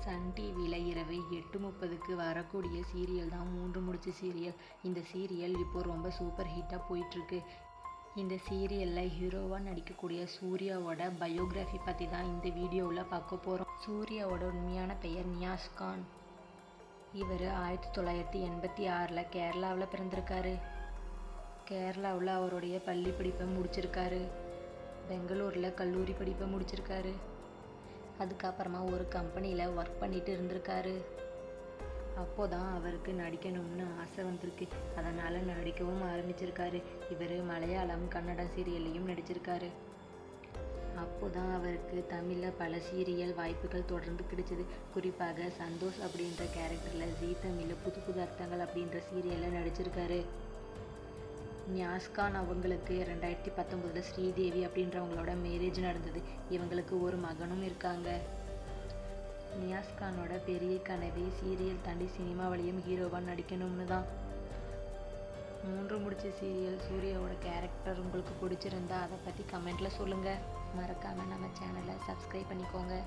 Sun டிவியில் இரவு 8:30க்கு வரக்கூடிய சீரியல் தான் 3 முடிச்சு சீரியல். இந்த சீரியல் இப்போ ரொம்ப சூப்பர் ஹிட்டாக போயிட்டுருக்கு. இந்த சீரியலில் ஹீரோவாக நடிக்கக்கூடிய சூர்யாவோட பயோகிராஃபி பற்றி தான் இந்த வீடியோவில் பார்க்க போகிறோம். சூர்யாவோட உண்மையான பெயர் நியாஸ் கான். இவர் 1986 கேரளாவில் பிறந்திருக்காரு. கேரளாவில் அவருடைய பள்ளி படிப்பை முடிச்சிருக்காரு. பெங்களூரில் கல்லூரி படிப்பை முடிச்சிருக்காரு. அதுக்கப்புறமா ஒரு கம்பெனியில் ஒர்க் பண்ணிட்டு இருந்திருக்காரு. அப்போ தான் அவருக்கு நடிக்கணும்னு ஆசை வந்திருக்கு. அதனால் நடிக்கவும் ஆரம்பிச்சிருக்காரு. இவர் மலையாளம், கன்னடம் சீரியல்லையும் நடிச்சிருக்காரு. அப்போ தான் அவருக்கு தமிழில் பல சீரியல் வாய்ப்புகள் தொடர்ந்து கிடைச்சிது. குறிப்பாக சந்தோஷ் அப்படின்ற கேரக்டரில் ஜீ தமிழில் புது புது அர்த்தங்கள் அப்படின்ற சீரியலில் நடிச்சிருக்காரு. நியாஸ் கான் அவங்களுக்கு 2019 ஸ்ரீதேவி அப்படின்றவங்களோட மேரேஜ் நடந்தது. இவங்களுக்கு ஒரு மகனும் இருக்காங்க. நியாஸ் கானோட பெரிய கனவே சீரியல் தாண்டி சினிமாவிலையும் ஹீரோவாக நடிக்கணும்னு தான். 3 முடிச்ச சீரியல் சூர்யாவோட கேரக்டர் உங்களுக்கு பிடிச்சிருந்தா அதை பற்றி கமெண்ட்டில் சொல்லுங்கள். மறக்காமல் நம்ம சேனலை சப்ஸ்கிரைப் பண்ணிக்கோங்க.